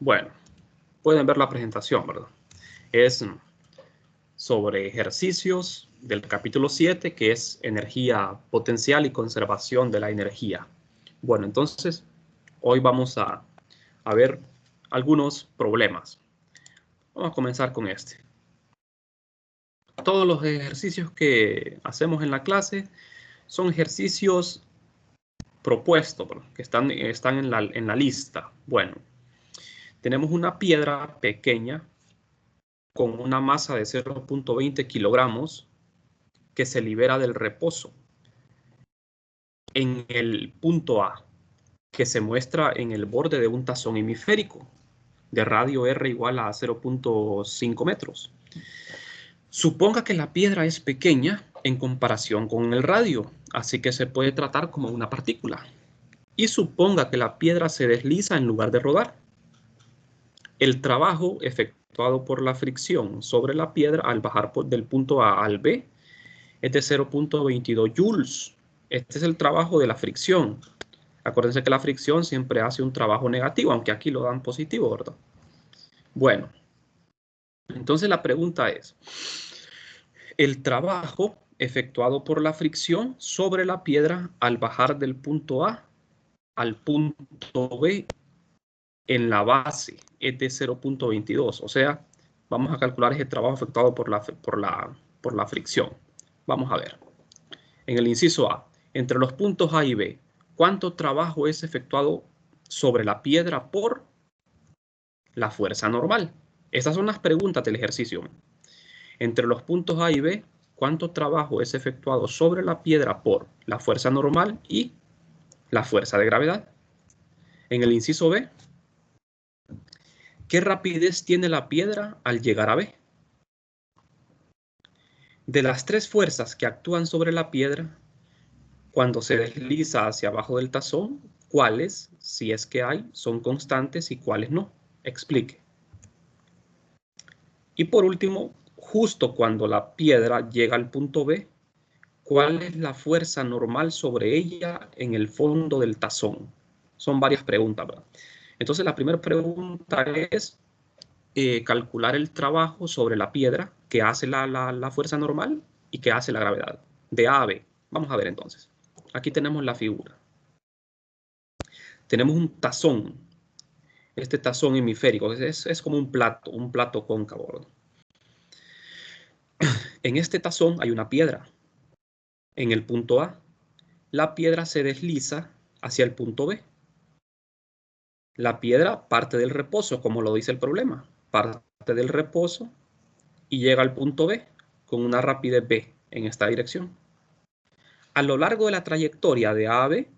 Bueno, pueden ver la presentación, ¿verdad? Es sobre ejercicios del capítulo 7, que es energía potencial y conservación de la energía. Bueno, entonces, hoy vamos a ver algunos problemas. Vamos a comenzar con este. Todos los ejercicios que hacemos en la clase son ejercicios propuestos, que están en la lista. Bueno, tenemos una piedra pequeña con una masa de 0.20 kilogramos que se libera del reposo en el punto A, que se muestra en el borde de un tazón hemisférico de radio R igual a 0.5 metros. Suponga que la piedra es pequeña en comparación con el radio, así que se puede tratar como una partícula. Y suponga que la piedra se desliza en lugar de rodar. El trabajo efectuado por la fricción sobre la piedra al bajar del punto A al B es de 0.22 joules. Este es el trabajo de la fricción. Acuérdense que la fricción siempre hace un trabajo negativo, aunque aquí lo dan positivo, ¿verdad? Bueno, entonces la pregunta es, el trabajo efectuado por la fricción sobre la piedra al bajar del punto A al punto B en la base es de 0.22. O sea, vamos a calcular ese trabajo efectuado por la fricción. Vamos a ver. En el inciso A, entre los puntos A y B, ¿cuánto trabajo es efectuado sobre la piedra por la fuerza normal? Estas son las preguntas del ejercicio. Entre los puntos A y B, ¿cuánto trabajo es efectuado sobre la piedra por la fuerza normal y la fuerza de gravedad? En el inciso B, ¿qué rapidez tiene la piedra al llegar a B? De las tres fuerzas que actúan sobre la piedra cuando se desliza hacia abajo del tazón, ¿cuáles, si es que hay, son constantes y cuáles no? Explique. Y por último, justo cuando la piedra llega al punto B, ¿cuál es la fuerza normal sobre ella en el fondo del tazón? Son varias preguntas, ¿verdad? Entonces la primera pregunta es calcular el trabajo sobre la piedra que hace la fuerza normal y que hace la gravedad. De A a B. Vamos a ver entonces. Aquí tenemos la figura. Tenemos un tazón. Este tazón hemisférico es como un plato cóncavo, ¿verdad? En este tazón hay una piedra. En el punto A, la piedra se desliza hacia el punto B. La piedra parte del reposo, como lo dice el problema. Parte del reposo y llega al punto B con una rapidez B en esta dirección. A lo largo de la trayectoria de A a B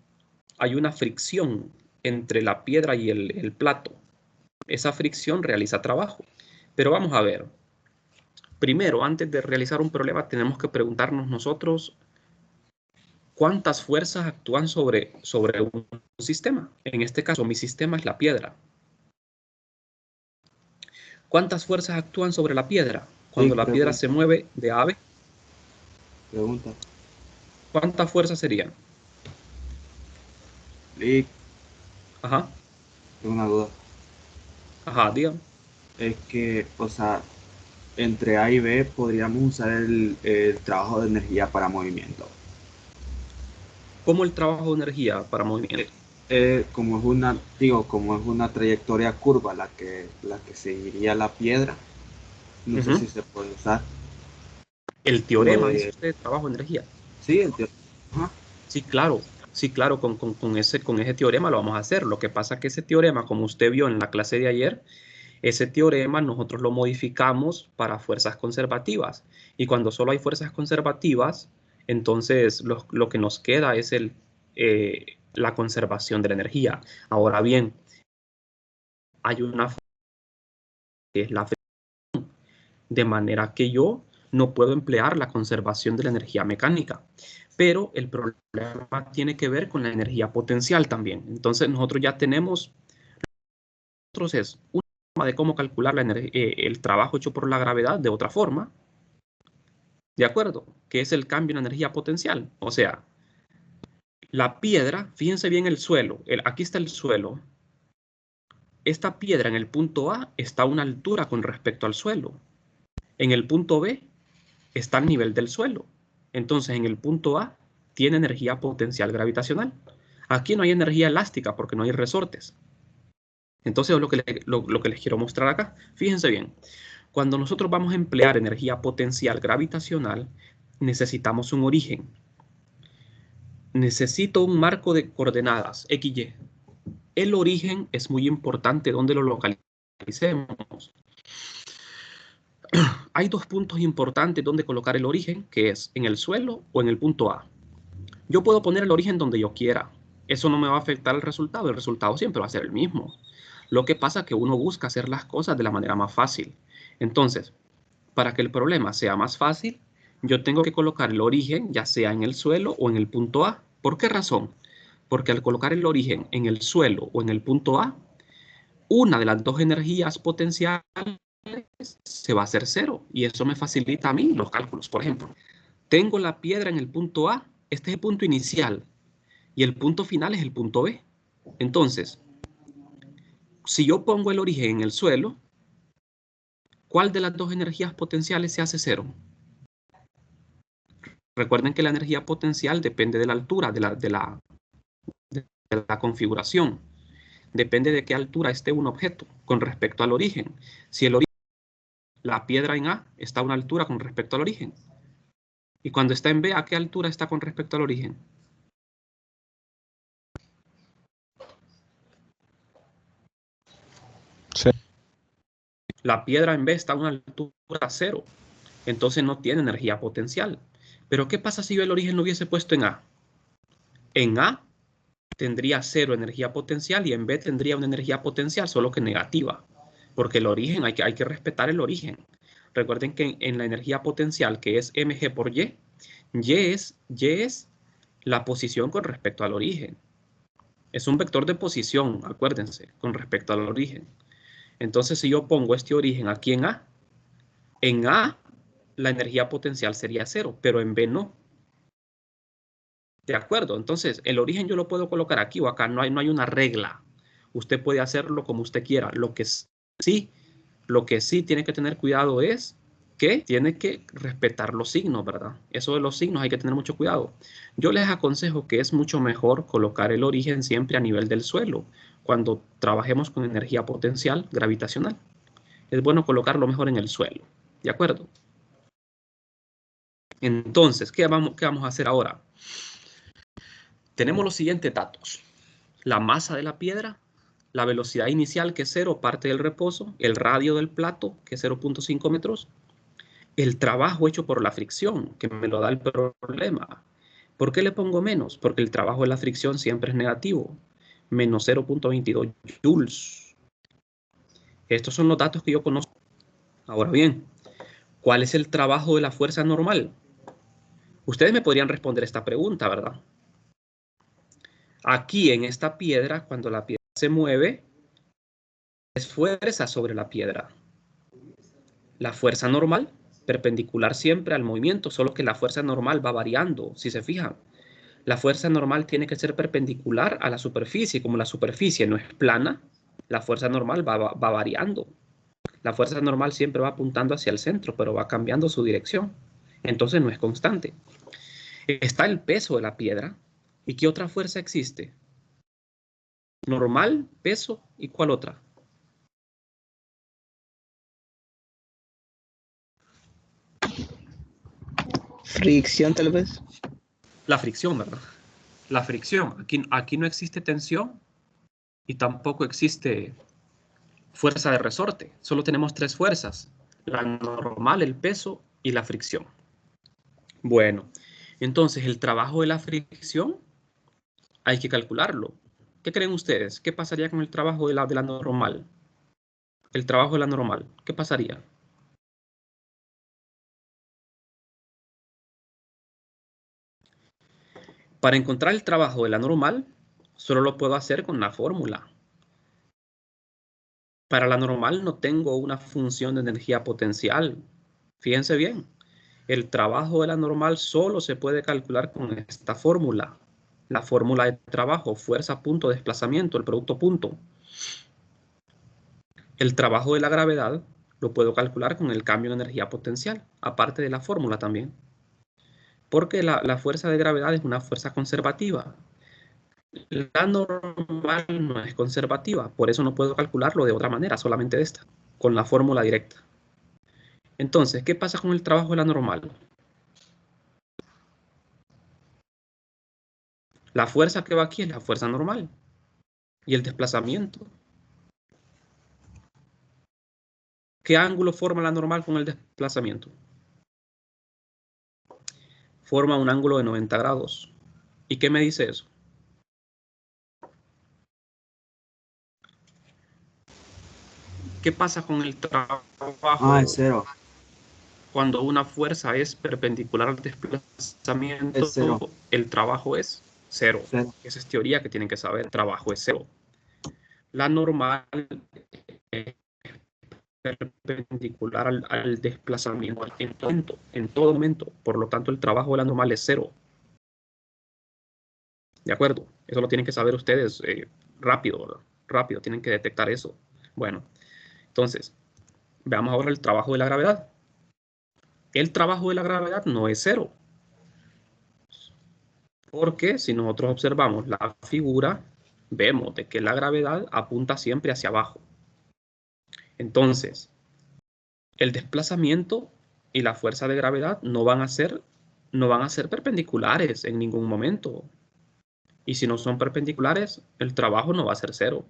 hay una fricción entre la piedra y el plato. Esa fricción realiza trabajo. Pero vamos a ver. Primero, antes de realizar un problema, tenemos que preguntarnos nosotros cuántas fuerzas actúan sobre un sistema. En este caso, mi sistema es la piedra. ¿Cuántas fuerzas actúan sobre la piedra cuando Sí, la piedra se mueve de A a B? Pregunta. ¿Cuántas fuerzas serían? Lick, Ajá, tengo una duda. ajá, dígame. Es que, o sea, entre A y B podríamos usar el trabajo de energía para movimiento. ¿Cómo el trabajo de energía para movimiento? Como es una trayectoria curva la que seguiría la piedra, no sé si se puede usar. El Lo teorema, dice de, usted, trabajo de energía. sí, ajá. Sí, claro, con ese teorema lo vamos a hacer. Lo que pasa es que ese teorema, como usted vio en la clase de ayer, ese teorema nosotros lo modificamos para fuerzas conservativas. Y cuando solo hay fuerzas conservativas, entonces lo que nos queda es la conservación de la energía. Ahora bien, hay una fuerza que es la fricción, de manera que yo no puedo emplear la conservación de la energía mecánica. Pero el problema tiene que ver con la energía potencial también. Entonces nosotros ya tenemos es una forma de cómo calcular el trabajo hecho por la gravedad de otra forma, ¿de acuerdo? Que es el cambio en energía potencial. O sea, la piedra, fíjense bien el suelo, aquí está el suelo. esta piedra en el punto A está a una altura con respecto al suelo. En el punto B está al nivel del suelo. Entonces, en el punto A tiene energía potencial gravitacional. Aquí no hay energía elástica porque no hay resortes. Entonces, lo que les quiero mostrar acá. Fíjense bien. Cuando nosotros vamos a emplear energía potencial gravitacional, necesitamos un origen. Necesito un marco de coordenadas, X, Y. El origen es muy importante donde lo localicemos. Hay dos puntos importantes donde colocar el origen, que es en el suelo o en el punto A. Yo puedo poner el origen donde yo quiera. Eso no me va a afectar el resultado siempre va a ser el mismo. Lo que pasa es que uno busca hacer las cosas de la manera más fácil. Entonces, para que el problema sea más fácil, yo tengo que colocar el origen ya sea en el suelo o en el punto A. ¿Por qué razón? Porque al colocar el origen en el suelo o en el punto A, una de las dos energías potenciales se va a hacer cero y eso me facilita a mí los cálculos. Por ejemplo, tengo la piedra en el punto A, este es el punto inicial y el punto final es el punto B. Entonces, si yo pongo el origen en el suelo, ¿cuál de las dos energías potenciales se hace cero? Recuerden que la energía potencial depende de la altura, de la configuración. Depende de qué altura esté un objeto con respecto al origen. Si el origen, la piedra en A está a una altura con respecto al origen. Y cuando está en B, ¿a qué altura está con respecto al origen? Sí. La piedra en B está a una altura 0. Entonces no tiene energía potencial. Pero ¿qué pasa si yo el origen lo hubiese puesto en A? En A tendría 0 energía potencial y en B tendría una energía potencial, solo que negativa. Porque el origen, hay que respetar el origen. Recuerden que en la energía potencial, que es mg por y es la posición con respecto al origen. Es un vector de posición, acuérdense, con respecto al origen. Entonces, si yo pongo este origen aquí en A la energía potencial sería 0, pero en B no. ¿De acuerdo? Entonces, el origen yo lo puedo colocar aquí o acá, no hay una regla. Usted puede hacerlo como usted quiera. Lo que sí tiene que tener cuidado es que tiene que respetar los signos, ¿verdad? Eso de los signos hay que tener mucho cuidado. Yo les aconsejo que es mucho mejor colocar el origen siempre a nivel del suelo cuando trabajemos con energía potencial gravitacional. Es bueno colocarlo mejor en el suelo, ¿de acuerdo? Entonces, ¿qué vamos a hacer ahora? Tenemos los siguientes datos. La masa de la piedra, la velocidad inicial, que es 0, parte del reposo, el radio del plato, que es 0.5 metros, el trabajo hecho por la fricción, que me lo da el problema. ¿Por qué le pongo menos? Porque el trabajo de la fricción siempre es negativo, menos 0.22 joules. Estos son los datos que yo conozco. Ahora bien, ¿cuál es el trabajo de la fuerza normal? Ustedes me podrían responder esta pregunta, ¿verdad? Aquí en esta piedra, cuando la piedra se mueve, es fuerza sobre la piedra. La fuerza normal, perpendicular siempre al movimiento, solo que la fuerza normal va variando, si se fijan. La fuerza normal tiene que ser perpendicular a la superficie. Como la superficie no es plana, la fuerza normal va variando. La fuerza normal siempre va apuntando hacia el centro, pero va cambiando su dirección. Entonces no es constante. Está el peso de la piedra. ¿Y qué otra fuerza existe? Normal, peso, ¿y cuál otra? Fricción, tal vez. La fricción, ¿verdad? La fricción. Aquí no existe tensión y tampoco existe fuerza de resorte. Solo tenemos 3 fuerzas. La normal, el peso y la fricción. Bueno, entonces el trabajo de la fricción hay que calcularlo. ¿Qué creen ustedes? ¿Qué pasaría con el trabajo de la normal? El trabajo de la normal, ¿qué pasaría? Para encontrar el trabajo de la normal, solo lo puedo hacer con la fórmula. Para la normal no tengo una función de energía potencial. Fíjense bien, el trabajo de la normal solo se puede calcular con esta fórmula. La fórmula de trabajo, fuerza punto desplazamiento, el producto punto. El trabajo de la gravedad lo puedo calcular con el cambio en energía potencial, aparte de la fórmula también. Porque la fuerza de gravedad es una fuerza conservativa. La normal no es conservativa, por eso no puedo calcularlo de otra manera, solamente de esta, con la fórmula directa. Entonces, ¿qué pasa con el trabajo de la normal? La fuerza que va aquí es la fuerza normal. Y el desplazamiento. ¿Qué ángulo forma la normal con el desplazamiento? Forma un ángulo de 90 grados. ¿Y qué me dice eso? ¿Qué pasa con el trabajo Es cero. cuando una fuerza es perpendicular al desplazamiento? Es cero. El trabajo es cero. Cero. Esa es teoría que tienen que saber. El trabajo es cero. La normal es perpendicular al desplazamiento en todo momento. Por lo tanto, el trabajo de la normal es cero. ¿De acuerdo? Eso lo tienen que saber ustedes rápido, rápido. Tienen que detectar eso. Bueno, entonces, veamos ahora el trabajo de la gravedad. El trabajo de la gravedad no es cero. Porque si nosotros observamos la figura, vemos de que la gravedad apunta siempre hacia abajo. Entonces, el desplazamiento y la fuerza de gravedad no van a ser perpendiculares en ningún momento. Y si no son perpendiculares, el trabajo no va a ser cero.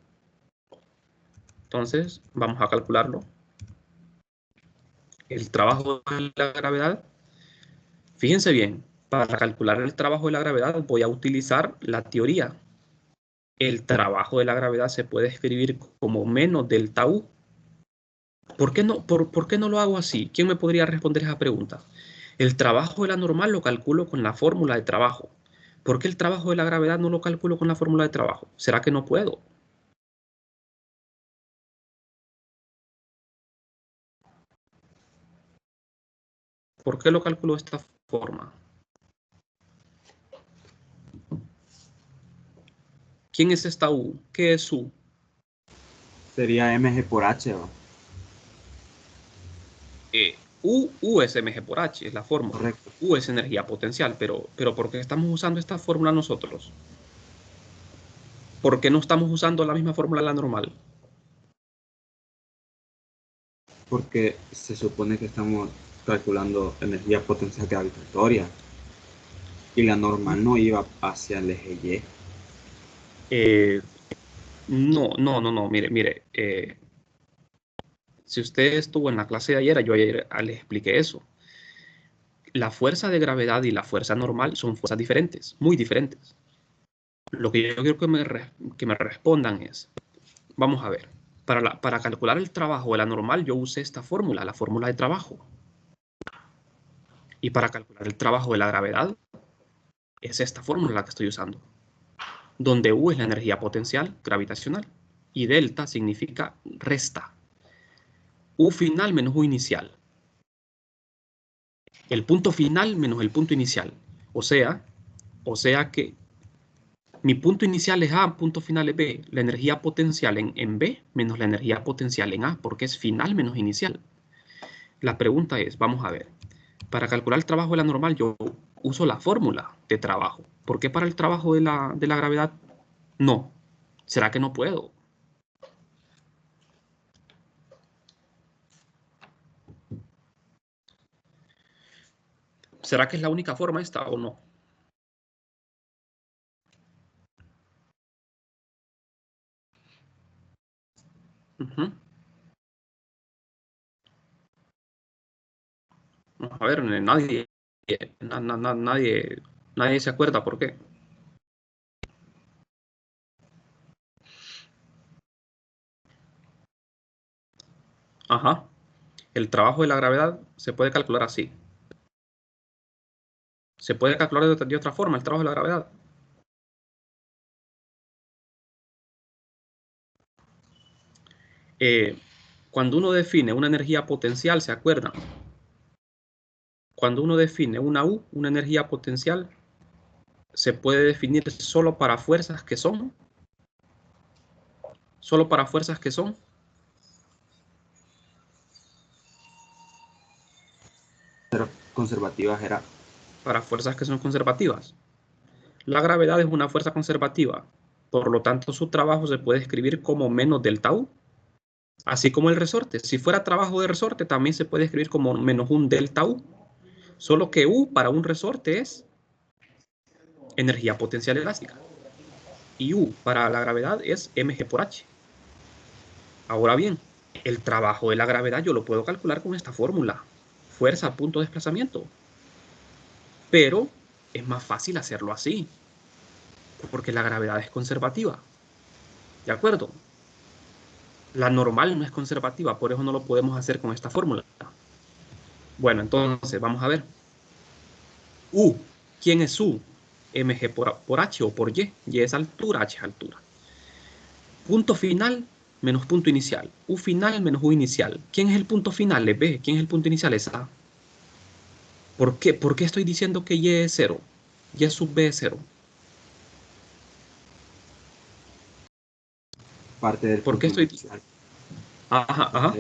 Entonces, vamos a calcularlo. El trabajo de la gravedad, fíjense bien, para calcular el trabajo de la gravedad voy a utilizar la teoría. El trabajo de la gravedad se puede escribir como menos delta U. ¿Por qué no lo hago así? ¿Quién me podría responder esa pregunta? El trabajo de la normal lo calculo con la fórmula de trabajo. ¿Por qué el trabajo de la gravedad no lo calculo con la fórmula de trabajo? ¿Será que no puedo? ¿Por qué lo calculo de esta forma? ¿Quién es esta U? ¿Qué es U? Sería mg por h, ¿va? U es mg por h, es la fórmula. Correcto. U es energía potencial, pero ¿por qué estamos usando esta fórmula nosotros? ¿Por qué no estamos usando la misma fórmula de la normal? Porque se supone que estamos calculando energía potencial gravitatoria y la normal no iba hacia el eje Y. No, mire. Si usted estuvo en la clase de ayer, yo ayer les expliqué eso. La fuerza de gravedad y la fuerza normal son fuerzas diferentes, muy diferentes. Lo que yo quiero que me respondan es, vamos a ver, para calcular el trabajo de la normal yo usé esta fórmula, la fórmula de trabajo. Y para calcular el trabajo de la gravedad, es esta fórmula la que estoy usando, donde U es la energía potencial gravitacional y delta significa resta. U final menos U inicial. El punto final menos el punto inicial. O sea que mi punto inicial es A, punto final es B. La energía potencial en B menos la energía potencial en A, porque es final menos inicial. La pregunta es, vamos a ver, para calcular el trabajo de la normal yo uso la fórmula de trabajo. ¿Por qué para el trabajo de la gravedad no? ¿Será que no puedo? ¿Será que es la única forma esta o no? Vamos a ver, nadie se acuerda por qué. Ajá. El trabajo de la gravedad se puede calcular así. Se puede calcular de otra forma el trabajo de la gravedad. Cuando uno define una energía potencial, ¿se acuerdan? Cuando uno define una U, una energía potencial, se puede definir solo para fuerzas que son. Solo para fuerzas que son. conservativas era. Para fuerzas que son conservativas. La gravedad es una fuerza conservativa. Por lo tanto, su trabajo se puede escribir como menos delta U. Así como el resorte. Si fuera trabajo de resorte, también se puede escribir como menos un delta U. Solo que U para un resorte es energía potencial elástica. Y U para la gravedad es mg por h. Ahora bien, el trabajo de la gravedad yo lo puedo calcular con esta fórmula. Fuerza, punto, desplazamiento. Pero es más fácil hacerlo así. Porque la gravedad es conservativa. ¿De acuerdo? La normal no es conservativa, por eso no lo podemos hacer con esta fórmula. Bueno, entonces vamos a ver. U. ¿Quién es U? Mg por h o por y. Y es altura, h es altura. Punto final menos punto inicial. U final menos U inicial. ¿Quién es el punto final? Es B. ¿Quién es el punto inicial? Es A. ¿Por qué? ¿Por qué estoy diciendo que Y es 0? Y sub B es 0. Parte del ¿Por qué estoy diciendo? Ajá.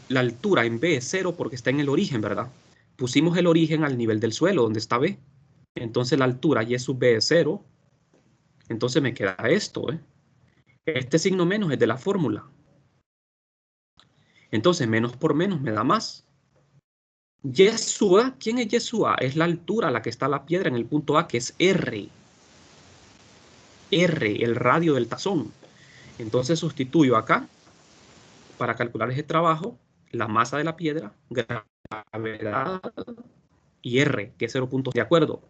La altura en B es 0 porque está en el origen, ¿verdad? Pusimos el origen al nivel del suelo, donde está B. Entonces la altura Y sub B es 0. Entonces me queda esto, ¿eh? Este signo menos es de la fórmula. Entonces menos por menos me da más. Y sub A, ¿quién es Y sub A? Es la altura a la que está la piedra en el punto A, que es R. R, el radio del tazón. Entonces sustituyo acá, para calcular ese trabajo, la masa de la piedra, gravedad y R, que es 0. De acuerdo.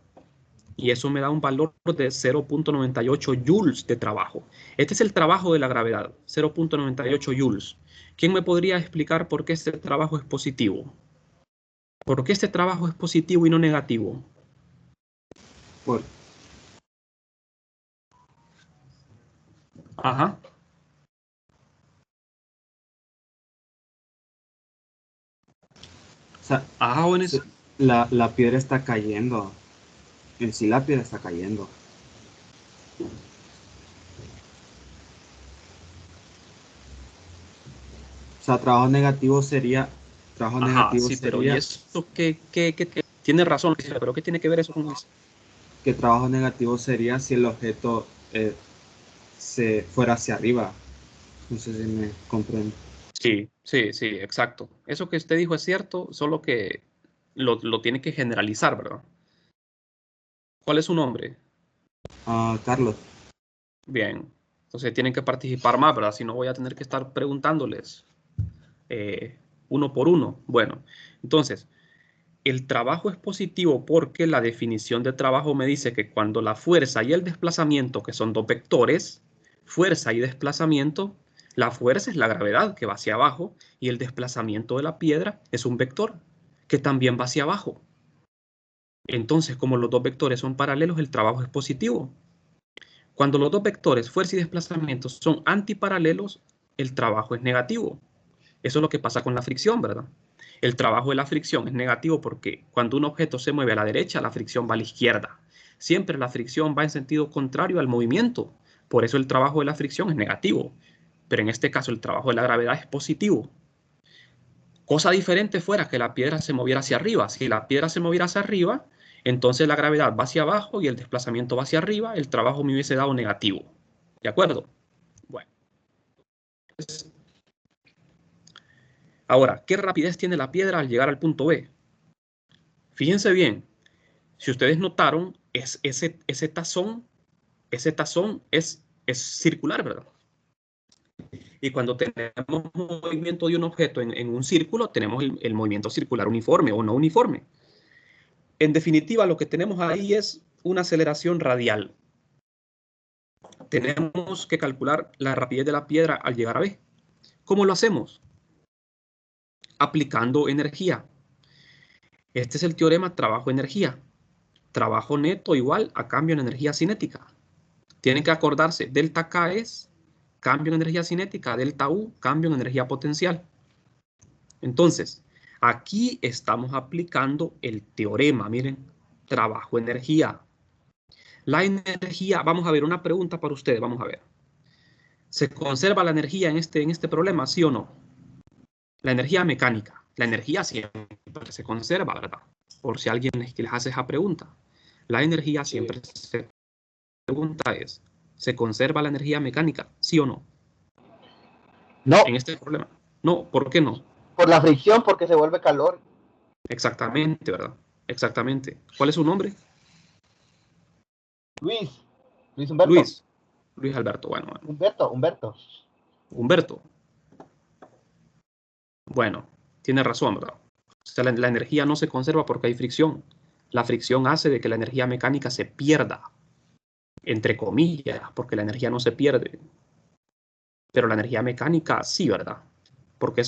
Y eso me da un valor de 0.98 joules de trabajo. Este es el trabajo de la gravedad, 0.98 joules. ¿Quién me podría explicar por qué este trabajo es positivo? ¿Por qué este trabajo es positivo y no negativo? Ajá. O sea, la piedra está cayendo. En sí la piedra está cayendo. O sea, trabajo negativo sería... Trabajo negativo sí, sería... pero ¿y eso qué tiene razón, pero qué tiene que ver eso con eso? Que trabajo negativo sería si el objeto se fuera hacia arriba. No sé si me comprende. Sí, exacto. Eso que usted dijo es cierto, solo que lo tiene que generalizar, ¿verdad? ¿Cuál es su nombre? Carlos. Bien, entonces tienen que participar más, ¿verdad? Si no voy a tener que estar preguntándoles uno por uno. Bueno, entonces, el trabajo es positivo porque la definición de trabajo me dice que cuando la fuerza y el desplazamiento, que son dos vectores, fuerza y desplazamiento, la fuerza es la gravedad que va hacia abajo y el desplazamiento de la piedra es un vector que también va hacia abajo. Entonces, como los dos vectores son paralelos, el trabajo es positivo. Cuando los dos vectores, fuerza y desplazamiento, son antiparalelos, el trabajo es negativo. Eso es lo que pasa con la fricción, ¿verdad? El trabajo de la fricción es negativo porque cuando un objeto se mueve a la derecha, la fricción va a la izquierda. Siempre la fricción va en sentido contrario al movimiento. Por eso el trabajo de la fricción es negativo. Pero en este caso el trabajo de la gravedad es positivo. Cosa diferente fuera que la piedra se moviera hacia arriba. Si la piedra se moviera hacia arriba, entonces la gravedad va hacia abajo y el desplazamiento va hacia arriba, el trabajo me hubiese dado negativo. ¿De acuerdo? Bueno. Ahora, ¿qué rapidez tiene la piedra al llegar al punto B? Fíjense bien, si ustedes notaron, ese tazón es circular, ¿verdad? Y cuando tenemos movimiento de un objeto en un círculo, tenemos el movimiento circular uniforme o no uniforme. En definitiva, lo que tenemos ahí es una aceleración radial. Tenemos que calcular la rapidez de la piedra al llegar a B. ¿Cómo lo hacemos? Aplicando energía. Este es el teorema trabajo-energía. Trabajo neto igual a cambio en energía cinética. Tienen que acordarse, delta K es cambio en energía cinética, delta U, cambio en energía potencial. Entonces, aquí estamos aplicando el teorema, miren, trabajo-energía. La energía, vamos a ver, una pregunta para ustedes, vamos a ver. ¿Se conserva la energía en este problema, sí o no? La energía mecánica. La energía siempre se conserva, ¿verdad? Por si alguien es que les hace esa pregunta. La energía siempre se pregunta es, ¿se conserva la energía mecánica? ¿Sí o no? No. En este problema. No, ¿por qué no? Por la fricción, porque se vuelve calor. Exactamente, ¿verdad? Exactamente. ¿Cuál es su nombre? Luis Humberto. Luis Alberto, bueno. Humberto. Bueno, tiene razón, ¿verdad? O sea, la energía no se conserva porque hay fricción. La fricción hace de que la energía mecánica se pierda, entre comillas, porque la energía no se pierde. Pero la energía mecánica sí, ¿verdad? Porque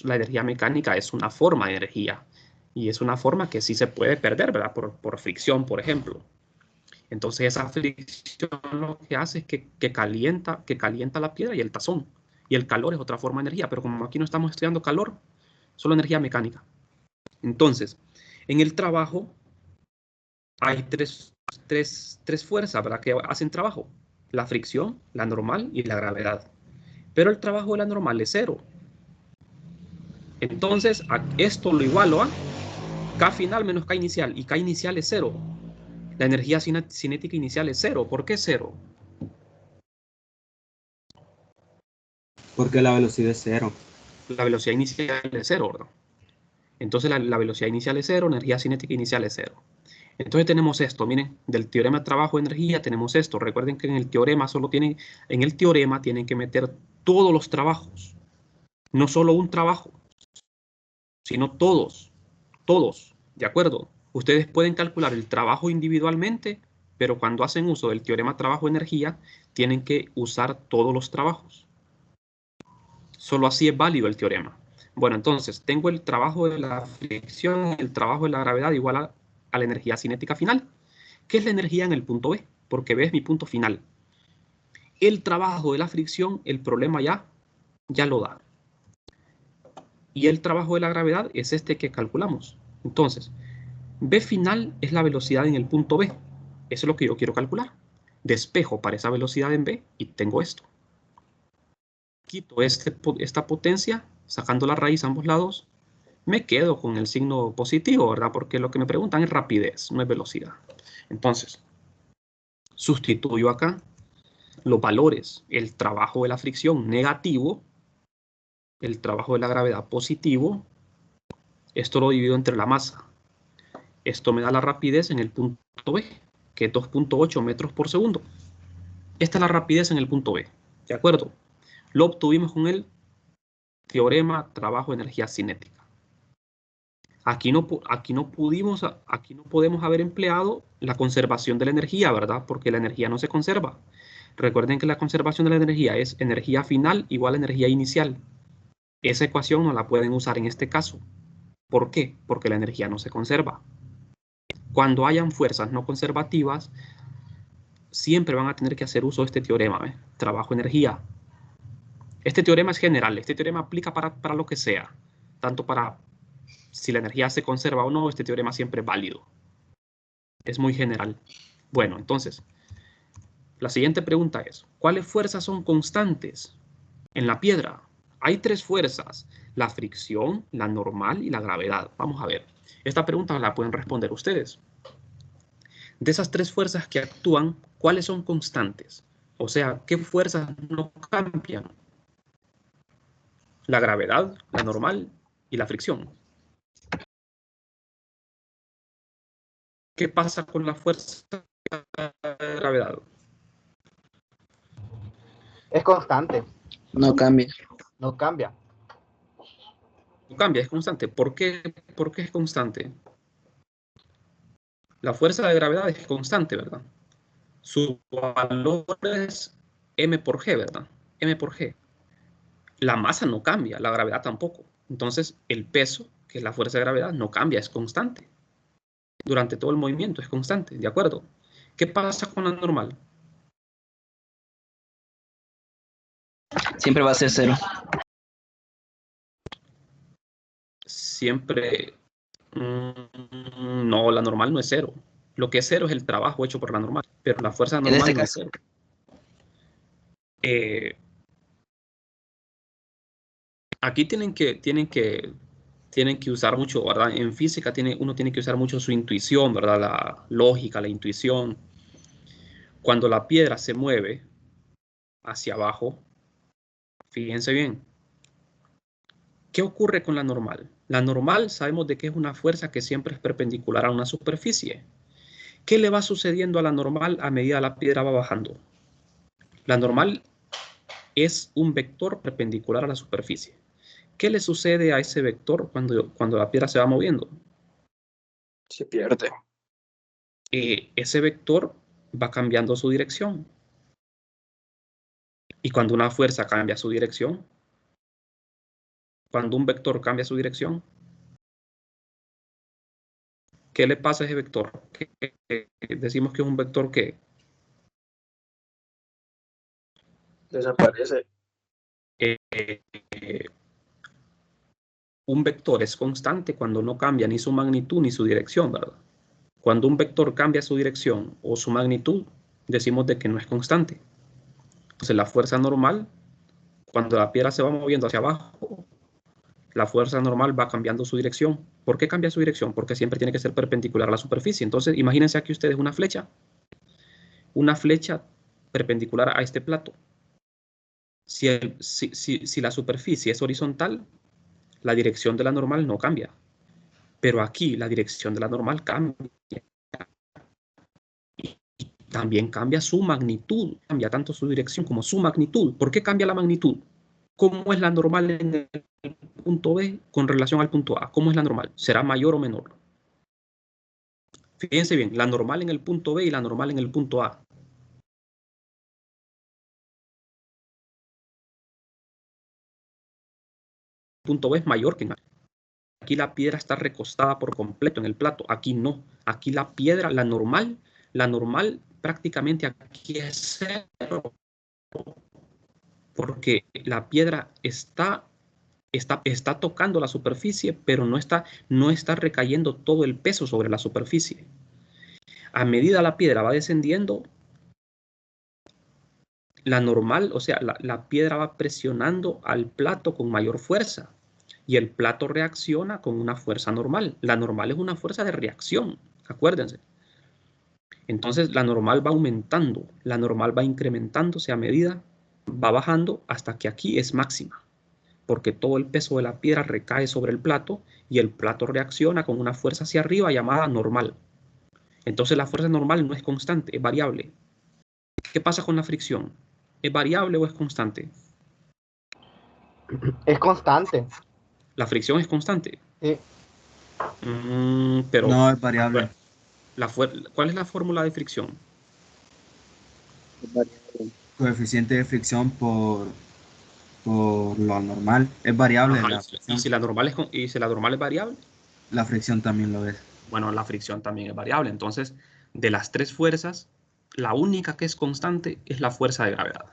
la energía mecánica es una forma de energía. Y es una forma que sí se puede perder, ¿verdad? Por fricción, por ejemplo. Entonces esa fricción lo que hace es que calienta la piedra y el tazón. Y el calor es otra forma de energía. Pero como aquí no estamos estudiando calor, solo energía mecánica. Entonces, en el trabajo hay tres fuerzas, ¿verdad?, que hacen trabajo. La fricción, la normal y la gravedad. Pero el trabajo de la normal es cero. Entonces, esto lo igualo a K final menos K inicial. Y K inicial es cero. La energía cinética inicial es cero. ¿Por qué cero? Porque la velocidad es cero. La velocidad inicial es cero, ¿verdad? Entonces la velocidad inicial es cero, energía cinética inicial es cero. Entonces tenemos esto, miren, del teorema de trabajo de energía tenemos esto. Recuerden que en el teorema tienen que meter todos los trabajos. No solo un trabajo, sino todos, ¿de acuerdo? Ustedes pueden calcular el trabajo individualmente, pero cuando hacen uso del teorema de trabajo de energía, tienen que usar todos los trabajos. Solo así es válido el teorema. Bueno, entonces, tengo el trabajo de la fricción, el trabajo de la gravedad igual a la energía cinética final. ¿Qué es la energía en el punto B? Porque B es mi punto final. El trabajo de la fricción, el problema ya lo da. Y el trabajo de la gravedad es este que calculamos. Entonces, B final es la velocidad en el punto B. Eso es lo que yo quiero calcular. Despejo para esa velocidad en B y tengo esto. Quito esta potencia, sacando la raíz a ambos lados, me quedo con el signo positivo, ¿verdad? Porque lo que me preguntan es rapidez, no es velocidad. Entonces, sustituyo acá los valores, el trabajo de la fricción negativo, el trabajo de la gravedad positivo, esto lo divido entre la masa. Esto me da la rapidez en el punto B, que es 2.8 metros por segundo. Esta es la rapidez en el punto B, ¿de acuerdo? Lo obtuvimos con el teorema trabajo-energía cinética. Aquí no podemos haber empleado la conservación de la energía, ¿verdad? Porque la energía no se conserva. Recuerden que la conservación de la energía es energía final igual a energía inicial. Esa ecuación no la pueden usar en este caso. ¿Por qué? Porque la energía no se conserva. Cuando hayan fuerzas no conservativas, siempre van a tener que hacer uso de este teorema, ¿eh? Trabajo-energía. Este teorema es general, este teorema aplica para lo que sea, tanto para si la energía se conserva o no, este teorema siempre es válido. Es muy general. Bueno, entonces, la siguiente pregunta es, ¿cuáles fuerzas son constantes en la piedra? Hay tres fuerzas, la fricción, la normal y la gravedad. Vamos a ver. Esta pregunta la pueden responder ustedes. De esas tres fuerzas que actúan, ¿cuáles son constantes? O sea, ¿qué fuerzas no cambian? La gravedad, la normal y la fricción. ¿Qué pasa con la fuerza de gravedad? Es constante. No cambia. No cambia. No cambia, es constante. ¿Por qué es constante? La fuerza de gravedad es constante, ¿verdad? Su valor es m por g, ¿verdad? M por g. La masa no cambia, la gravedad tampoco. Entonces, el peso, que es la fuerza de gravedad, no cambia, es constante. Durante todo el movimiento es constante, ¿de acuerdo? ¿Qué pasa con la normal? Siempre va a ser cero. Siempre... no, la normal no es cero. Lo que es cero es el trabajo hecho por la normal, pero la fuerza normal En este no es caso. cero. Aquí tienen que tienen que usar mucho, ¿verdad? En física uno tiene que usar mucho su intuición, ¿verdad? La lógica, la intuición. Cuando la piedra se mueve hacia abajo, fíjense bien, ¿qué ocurre con la normal? La normal sabemos de que es una fuerza que siempre es perpendicular a una superficie. ¿Qué le va sucediendo a la normal a medida que la piedra va bajando? La normal es un vector perpendicular a la superficie. ¿Qué le sucede a ese vector cuando la piedra se va moviendo? Se pierde. Ese vector va cambiando su dirección. Y cuando una fuerza cambia su dirección, cuando un vector cambia su dirección, ¿qué le pasa a ese vector? Decimos que es un vector que Desaparece. Un vector es constante cuando no cambia ni su magnitud ni su dirección, ¿verdad? Cuando un vector cambia su dirección o su magnitud, decimos de que no es constante. Entonces la fuerza normal, cuando la piedra se va moviendo hacia abajo, la fuerza normal va cambiando su dirección. ¿Por qué cambia su dirección? Porque siempre tiene que ser perpendicular a la superficie. Entonces imagínense aquí ustedes una flecha perpendicular a este plato. Si la superficie es horizontal, la dirección de la normal no cambia. Pero aquí la dirección de la normal cambia. Y también cambia su magnitud. Cambia tanto su dirección como su magnitud. ¿Por qué cambia la magnitud? ¿Cómo es la normal en el punto B con relación al punto A? ¿Cómo es la normal? ¿Será mayor o menor? Fíjense bien, la normal en el punto B y la normal en el punto A. El punto B es mayor que en A. Aquí la piedra está recostada por completo en el plato. Aquí no. Aquí la piedra, la normal prácticamente aquí es cero. Porque la piedra está tocando la superficie, pero no está recayendo todo el peso sobre la superficie. A medida la piedra va descendiendo, la normal, o sea, la piedra va presionando al plato con mayor fuerza y el plato reacciona con una fuerza normal. La normal es una fuerza de reacción, acuérdense. Entonces la normal va aumentando, la normal va incrementándose a medida, va bajando hasta que aquí es máxima, porque todo el peso de la piedra recae sobre el plato y el plato reacciona con una fuerza hacia arriba llamada normal. Entonces la fuerza normal no es constante, es variable. ¿Qué pasa con la fricción? ¿Es variable o es constante? Es constante. La fricción es constante. Sí. Pero No, es variable. ¿cuál es la fórmula de fricción? Coeficiente de fricción por lo normal. Es variable. Ajá, ¿y si la normal es variable? La fricción también lo es. Bueno, la fricción también es variable. Entonces, de las tres fuerzas, la única que es constante es la fuerza de gravedad.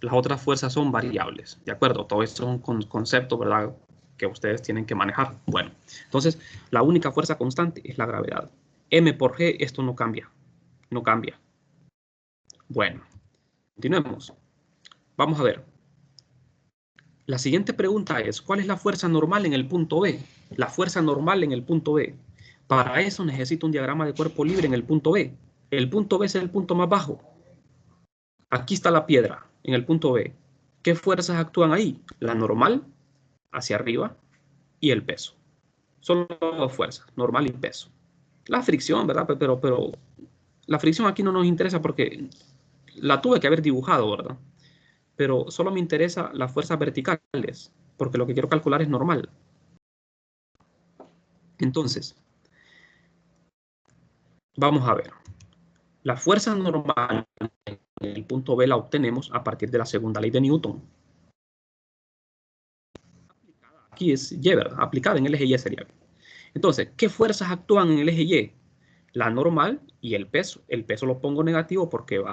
Las otras fuerzas son variables, ¿de acuerdo? Todo esto es un concepto, ¿verdad?, que ustedes tienen que manejar. Bueno, entonces, la única fuerza constante es la gravedad. M por G, esto no cambia. No cambia. Bueno, continuemos. Vamos a ver. La siguiente pregunta es, ¿cuál es la fuerza normal en el punto B? La fuerza normal en el punto B. Para eso necesito un diagrama de cuerpo libre en el punto B. El punto B es el punto más bajo. Aquí está la piedra, en el punto B. ¿Qué fuerzas actúan ahí? La normal, hacia arriba, y el peso. Son dos fuerzas, normal y peso. La fricción, ¿verdad? Pero la fricción aquí no nos interesa porque la tuve que haber dibujado, ¿verdad? Pero solo me interesa las fuerzas verticales, porque lo que quiero calcular es normal. Entonces, vamos a ver. La fuerza normal en el punto B la obtenemos a partir de la segunda ley de Newton. Aquí es Y, ¿verdad? Aplicada en el eje Y sería. Entonces, ¿qué fuerzas actúan en el eje Y? La normal y el peso. El peso lo pongo negativo porque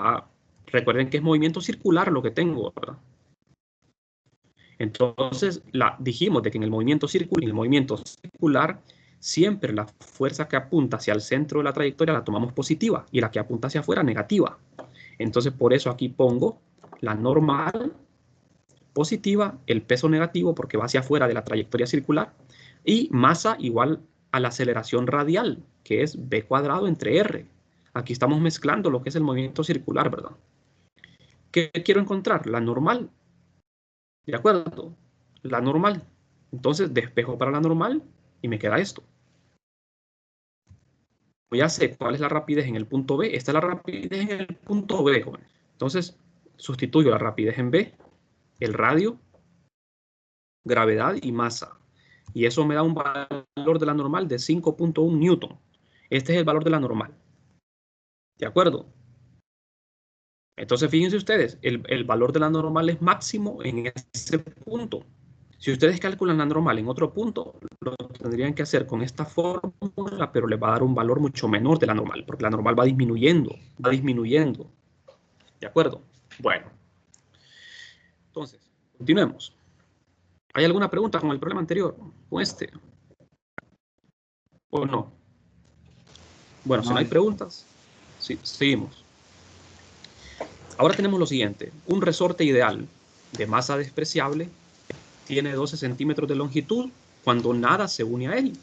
recuerden que es movimiento circular lo que tengo, ¿verdad? Entonces, dijimos de que en el movimiento circular, siempre la fuerza que apunta hacia el centro de la trayectoria la tomamos positiva y la que apunta hacia afuera negativa. Entonces, por eso aquí pongo la normal positiva, el peso negativo porque va hacia afuera de la trayectoria circular, Y masa igual a la aceleración radial, que es v cuadrado entre r. Aquí estamos mezclando lo que es el movimiento circular, ¿verdad? ¿Qué quiero encontrar? La normal. ¿De acuerdo? La normal. Entonces despejo para la normal y me queda esto. Ya sé cuál es la rapidez en el punto B. Esta es la rapidez en el punto B, jóvenes. Entonces sustituyo la rapidez en B, el radio, gravedad y masa. Y eso me da un valor de la normal de 5.1 newton. Este es el valor de la normal. ¿De acuerdo? Entonces, fíjense ustedes, el valor de la normal es máximo en ese punto. Si ustedes calculan la normal en otro punto, lo tendrían que hacer con esta fórmula, pero les va a dar un valor mucho menor de la normal, porque la normal va disminuyendo, va disminuyendo. ¿De acuerdo? Bueno. Entonces, continuemos. ¿Hay alguna pregunta con el problema anterior? ¿Con este? ¿O no? Bueno, si no hay preguntas, sí, seguimos. Ahora tenemos lo siguiente. Un resorte ideal de masa despreciable tiene 12 centímetros de longitud cuando nada se une a él.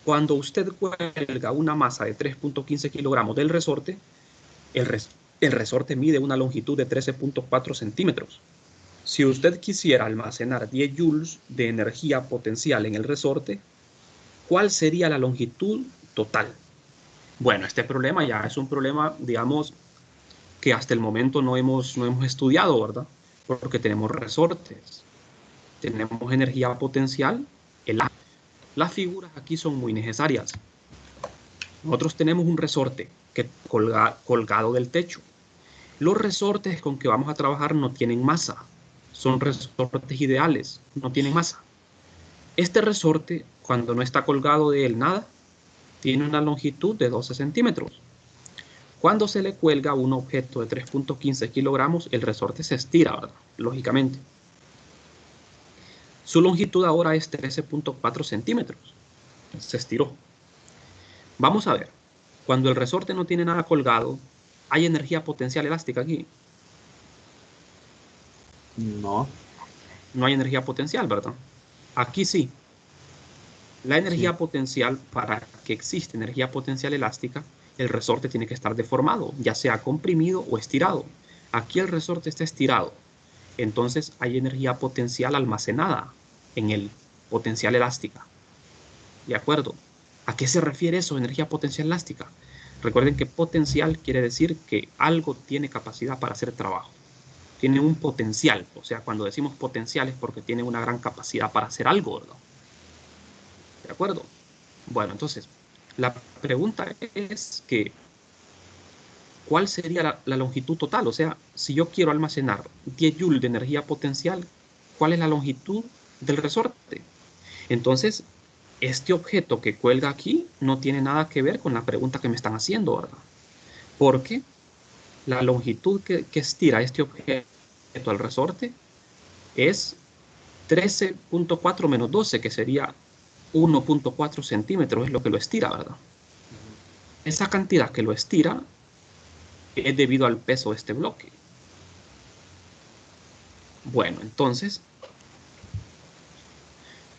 Cuando usted cuelga una masa de 3.15 kilogramos del resorte, el resorte mide una longitud de 13.4 centímetros. Si usted quisiera almacenar 10 joules de energía potencial en el resorte, ¿cuál sería la longitud total? Bueno, este problema ya es un problema, digamos, que hasta el momento no hemos estudiado, ¿verdad? Porque tenemos resortes, tenemos energía potencial. Las figuras aquí son muy necesarias. Nosotros tenemos un resorte que colgado del techo. Los resortes con que vamos a trabajar no tienen masa. Son resortes ideales, no tienen masa. Este resorte, cuando no está colgado de él nada, tiene una longitud de 12 centímetros. Cuando se le cuelga un objeto de 3.15 kilogramos, el resorte se estira, ¿verdad? Lógicamente. Su longitud ahora es 13.4 centímetros. Se estiró. Vamos a ver. Cuando el resorte no tiene nada colgado, ¿hay energía potencial elástica aquí? No. No hay energía potencial, ¿verdad? Aquí sí. La energía potencial, para que exista energía potencial elástica, el resorte tiene que estar deformado, ya sea comprimido o estirado. Aquí el resorte está estirado. Entonces hay energía potencial almacenada en el potencial elástica. ¿De acuerdo? ¿A qué se refiere eso, energía potencial elástica? Recuerden que potencial quiere decir que algo tiene capacidad para hacer trabajo. Tiene un potencial. O sea, cuando decimos potencial es porque tiene una gran capacidad para hacer algo, ¿verdad? ¿De acuerdo? Bueno, entonces, la pregunta es que, ¿cuál sería la longitud total? O sea, si yo quiero almacenar 10 joules de energía potencial, ¿cuál es la longitud del resorte? Entonces, este objeto que cuelga aquí no tiene nada que ver con la pregunta que me están haciendo, ¿verdad? Porque la longitud que estira este objeto al resorte es 13.4 menos 12, que sería 1.4 centímetros, es lo que lo estira, ¿verdad? Esa cantidad que lo estira es debido al peso de este bloque. Bueno, entonces,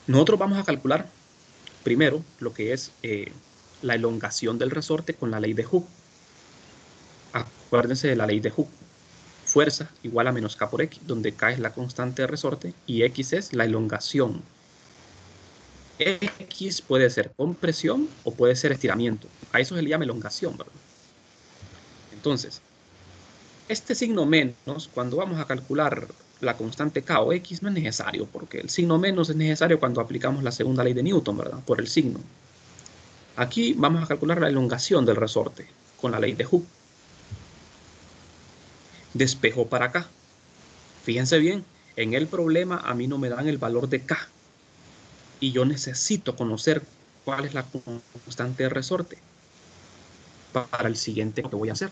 nosotros vamos a calcular primero lo que es la elongación del resorte con la ley de Hooke. Acuérdense de la ley de Hooke. Fuerza igual a menos K por X, donde K es la constante de resorte y X es la elongación. X puede ser compresión o puede ser estiramiento. A eso se le llama elongación, ¿verdad? Entonces, este signo menos, cuando vamos a calcular la constante K o X, no es necesario, porque el signo menos es necesario cuando aplicamos la segunda ley de Newton, ¿verdad? Por el signo. Aquí vamos a calcular la elongación del resorte con la ley de Hooke. Despejo para K. Fíjense bien, en el problema a mí no me dan el valor de K. Y yo necesito conocer cuál es la constante de resorte para el siguiente que voy a hacer.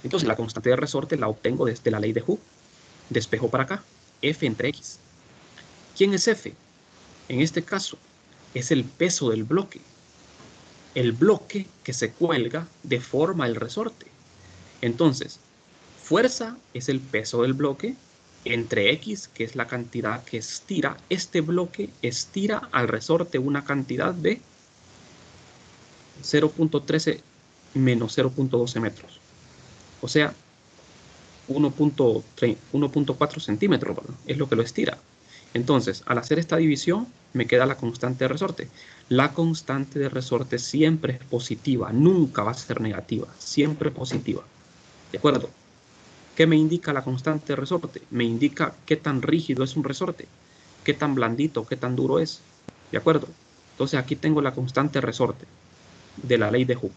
Entonces la constante de resorte la obtengo desde la ley de Hooke. Despejo para acá, F entre X. ¿Quién es F? En este caso, es el peso del bloque. El bloque que se cuelga deforma el resorte. Entonces, fuerza es el peso del bloque entre X, que es la cantidad que estira. Este bloque estira al resorte una cantidad de 0.13 menos 0.12 metros. O sea, 1.4 centímetros, ¿verdad? Es lo que lo estira. Entonces, al hacer esta división, me queda la constante de resorte. La constante de resorte siempre es positiva, nunca va a ser negativa, siempre positiva. ¿De acuerdo? ¿Qué me indica la constante de resorte? Me indica qué tan rígido es un resorte, qué tan blandito, qué tan duro es. ¿De acuerdo? Entonces aquí tengo la constante de resorte de la ley de Hooke.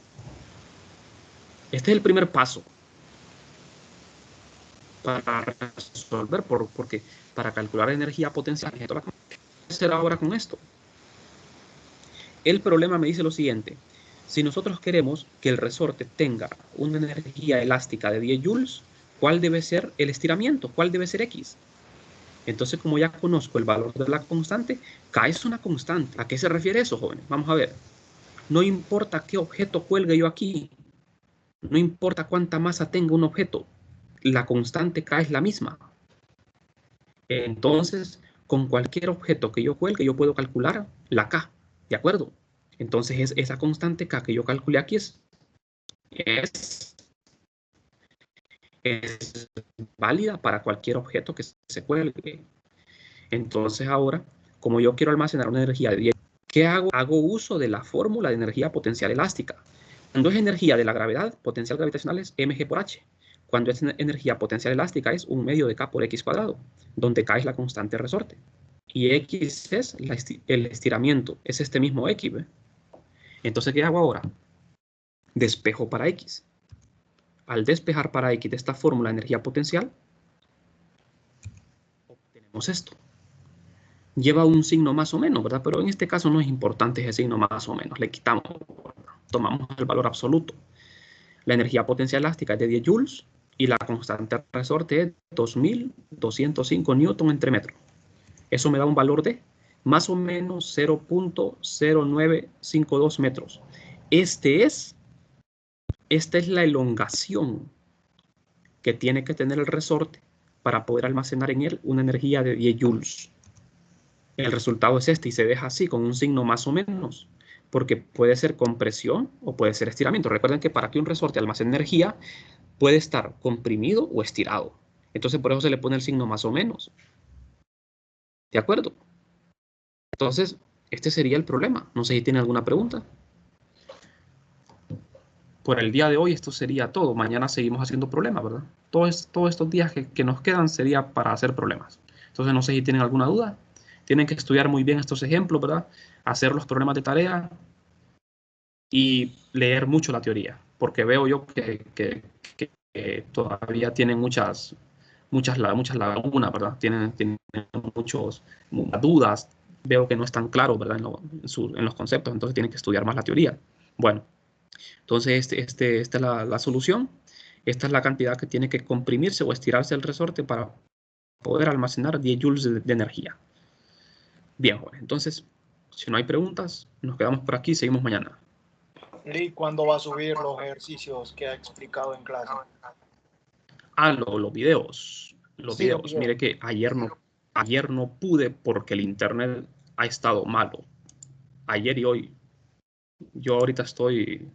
Este es el primer paso para resolver, porque para calcular energía potencial, ¿qué voy a hacer ahora con esto? El problema me dice lo siguiente: si nosotros queremos que el resorte tenga una energía elástica de 10 joules, ¿cuál debe ser el estiramiento? ¿Cuál debe ser X? Entonces, como ya conozco el valor de la constante, K es una constante. ¿A qué se refiere eso, jóvenes? Vamos a ver. No importa qué objeto cuelgue yo aquí, no importa cuánta masa tenga un objeto, la constante K es la misma. Entonces, con cualquier objeto que yo cuelgue, yo puedo calcular la K, ¿de acuerdo? Entonces, esa constante K que yo calculé aquí es válida para cualquier objeto que se cuelgue. Entonces, ahora, como yo quiero almacenar una energía de 10, ¿qué hago? Hago uso de la fórmula de energía potencial elástica. Cuando es energía de la gravedad, potencial gravitacional es mg por h. Cuando es energía potencial elástica es 1/2 de k por x cuadrado, donde k es la constante de resorte. Y x es el estiramiento, es este mismo x, ¿ve? Entonces, ¿qué hago ahora? Despejo para x. Al despejar para x de esta fórmula de energía potencial, obtenemos esto. Lleva un signo más o menos, ¿verdad? Pero en este caso no es importante ese signo más o menos. Le quitamos, tomamos el valor absoluto. La energía potencial elástica es de 10 joules y la constante de resorte es 2205 newton entre metro. Eso me da un valor de más o menos 0.0952 metros. Esta es la elongación que tiene que tener el resorte para poder almacenar en él una energía de 10 joules. El resultado es este y se deja así con un signo más o menos, porque puede ser compresión o puede ser estiramiento. Recuerden que para que un resorte almacene energía puede estar comprimido o estirado. Entonces por eso se le pone el signo más o menos. ¿De acuerdo? Entonces, este sería el problema. No sé si tiene alguna pregunta. Por el día de hoy esto sería todo. Mañana seguimos haciendo problemas, ¿verdad? Todos estos días que nos quedan sería para hacer problemas. Entonces no sé si tienen alguna duda. Tienen que estudiar muy bien estos ejemplos, ¿verdad? Hacer los problemas de tarea y leer mucho la teoría, porque veo yo que todavía tienen muchas lagunas, ¿verdad? Tienen muchas dudas. Veo que no es tan claro, ¿verdad? En los conceptos, entonces tienen que estudiar más la teoría. Bueno, entonces esta es la solución. Esta es la cantidad que tiene que comprimirse o estirarse el resorte para poder almacenar 10 joules de energía. Bien, jóvenes, entonces, si no hay preguntas, nos quedamos por aquí y seguimos mañana. ¿Y cuándo va a subir los ejercicios que ha explicado en clase? Ah, los videos. Los Sí, videos. Mire que ayer no pude porque el internet ha estado malo. Ayer y hoy. Yo ahorita estoy